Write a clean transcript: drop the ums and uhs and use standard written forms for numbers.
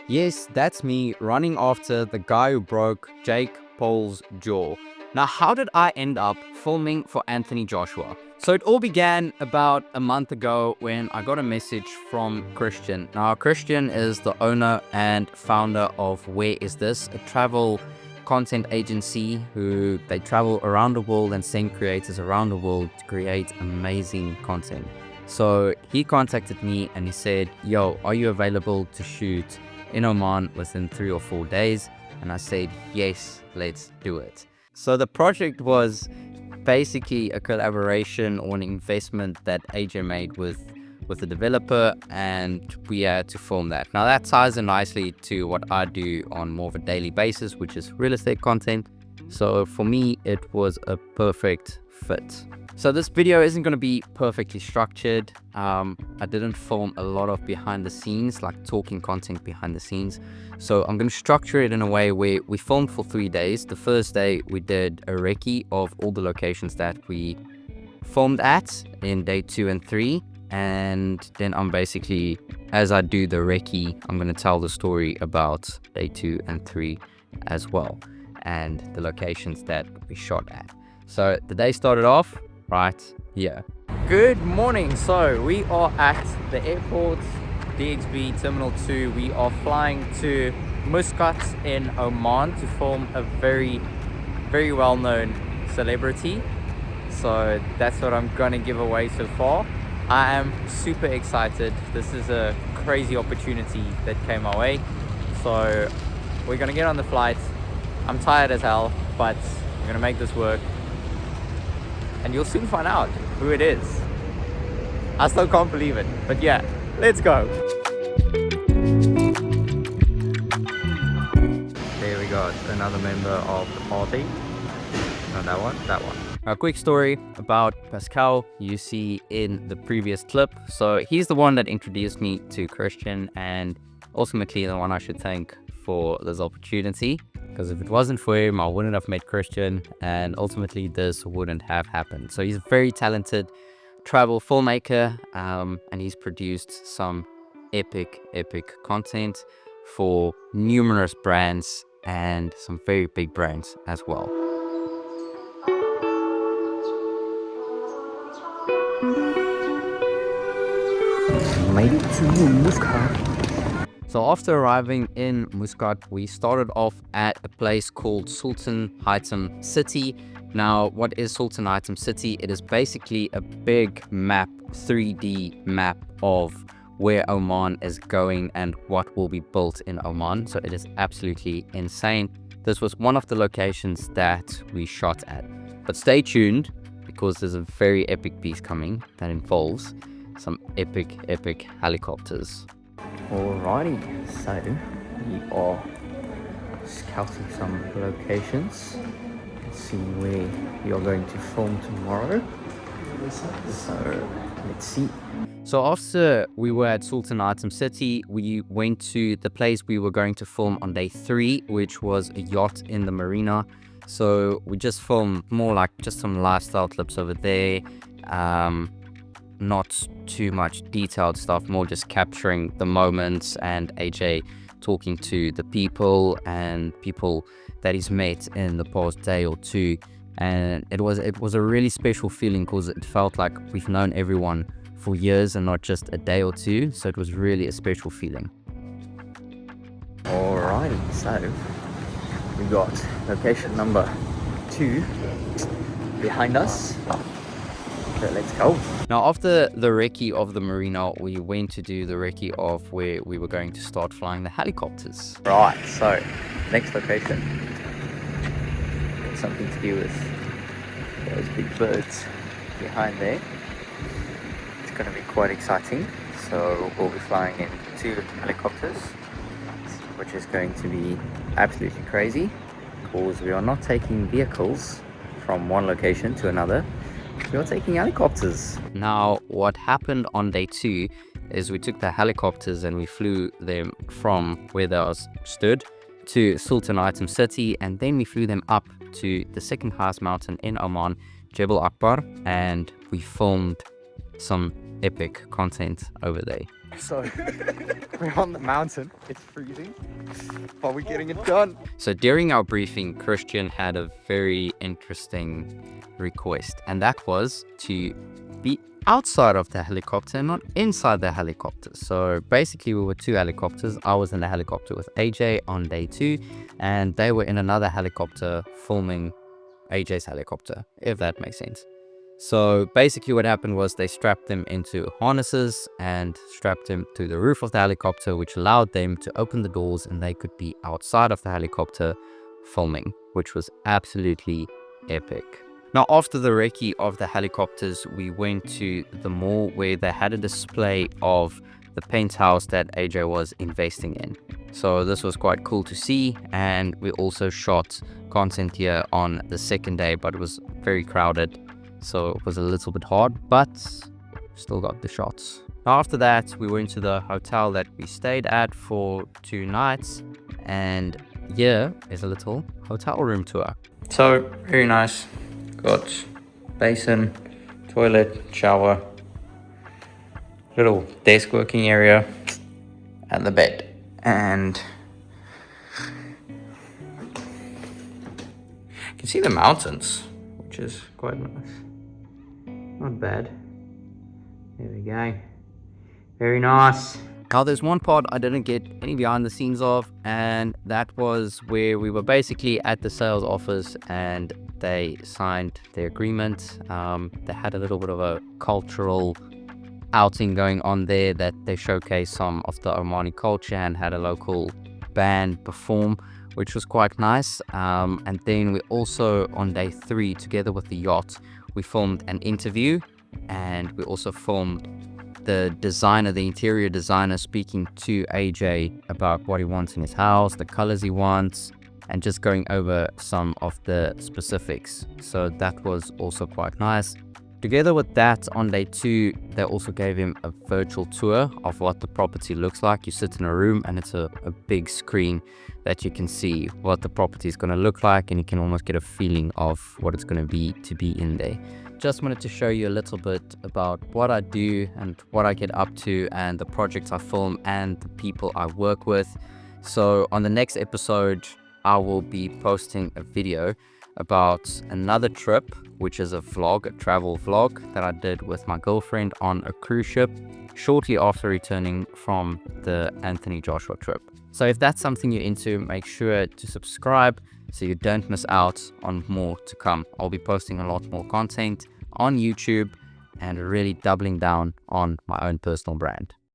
Yes, that's me running after the guy who broke Jake Paul's jaw. Now, how did I end up filming for Anthony Joshua? So it all began about a month ago when I got a message from Christian. Now, Christian is the owner and founder of Whereisthis, a travel content agency who they travel around the world and send creators around the world to create amazing content. So he contacted me and he said, yo, are you available to shoot in Oman within 3 or 4 days? And I said, yes, let's do it. So the project was basically a collaboration or an investment that AJ made with the developer, and we had to film that. Now that ties in nicely to what I do on more of a daily basis, which is real estate content. So for me, it was a perfect fit. So this video isn't going to be perfectly structured. I didn't film a lot of behind the scenes, like talking content behind the scenes. So I'm going to structure it in a way where we filmed for 3 days. The first day we did a recce of all the locations that we filmed at in day 2 and 3. And then I'm basically, as I do the recce, I'm going to tell the story about day 2 and 3 as well, and the locations that we shot at. So the day started off right here. Good morning. So we are at the airport, DXB Terminal 2. We are flying to Muscat in Oman to film a very well-known celebrity. So that's what I'm gonna give away so far. I am super excited. This is a crazy opportunity that came my way. So we're gonna get on the flight. I'm tired as hell, but we're gonna make this work. And you'll soon find out who it is. I still can't believe it, but yeah, let's go. There we go, another member of the party. No, that one. A quick story about Pascal you see in the previous clip. So he's the one that introduced me to Christian, and ultimately the one I should thank for this opportunity. Because if it wasn't for him, I wouldn't have met Christian, and ultimately this wouldn't have happened. So he's a very talented travel filmmaker, and he's produced some epic content for numerous brands and some very big brands as well. Made it to Muscat. So after arriving in Muscat, we started off at a place called Sultan Hytham City. Now, what is Sultan Hytham City? It is basically a big map, 3D map of where Oman is going and what will be built in Oman. So it is absolutely insane. This was one of the locations that we shot at. But stay tuned, because there's a very epic piece coming that involves some epic helicopters. Alrighty, so we are scouting some locations. Let's see where we are going to film tomorrow. So let's see. So after we were at Sultan Hytham City, we went to the place we were going to film on day 3, which was a yacht in the marina. So we just filmed more like just some lifestyle clips over there. Not too much detailed stuff, more just capturing the moments and AJ talking to the people and people that he's met in the past day or 2. And it was a really special feeling, because it felt like we've known everyone for years and not just a day or 2. So it was really a special feeling. Alrighty, so we got location number 2 behind us. So let's go. Now, after the recce of the marina, we went to do the recce of where we were going to start flying the helicopters. Right, so next location. Got something to do with those big birds behind there. It's going to be quite exciting. So we'll be flying in 2 helicopters, which is going to be absolutely crazy, because we are not taking vehicles from one location to another. We are taking helicopters. Now, what happened on day 2 is we took the helicopters and we flew them from where they stood to Sultan Hytham City, and then we flew them up to the second highest mountain in Oman, Jebel Akbar, and we filmed some epic content over there. So we're on the mountain, it's freezing, but we're getting it done. So during our briefing, Christian had a very interesting request, and that was to be outside of the helicopter, not inside the helicopter. So basically we were 2 helicopters. I was in a helicopter with AJ on day 2, and they were in another helicopter filming AJ's helicopter, if that makes sense. So basically what happened was they strapped them into harnesses and strapped them to the roof of the helicopter, which allowed them to open the doors and they could be outside of the helicopter filming, which was absolutely epic. Now, after the recce of the helicopters, we went to the mall where they had a display of the penthouse that AJ was investing in. So this was quite cool to see, and we also shot content here on the second day, but it was very crowded, so it was a little bit hard, but still got the shots. After that, we went to the hotel that we stayed at for 2 nights, and here is a little hotel room tour. So very nice. Got basin, toilet, shower, little desk working area, and the bed. And you can see the mountains, which is quite nice. Not bad. There we go. Very nice. Now there's one part I didn't get any behind the scenes of, and that was where we were basically at the sales office and they signed the agreement. They had a little bit of a cultural outing going on there that they showcased some of the Omani culture and had a local band perform, which was quite nice. And then we also, on day 3, together with the yacht, we filmed an interview, and we also filmed the designer, the interior designer, speaking to AJ about what he wants in his house, the colors he wants, and just going over some of the specifics. So that was also quite nice. Together with that, on day 2, they also gave him a virtual tour of what the property looks like. You sit in a room and it's a big screen that you can see what the property is going to look like, and you can almost get a feeling of what it's going to be in there. Just wanted to show you a little bit about what I do and what I get up to and the projects I film and the people I work with. So on the next episode, I will be posting a video about another trip, which is a vlog, a travel vlog that I did with my girlfriend on a cruise ship shortly after returning from the Anthony Joshua trip. So if that's something you're into, make sure to subscribe so you don't miss out on more to come. I'll be posting a lot more content on YouTube and really doubling down on my own personal brand.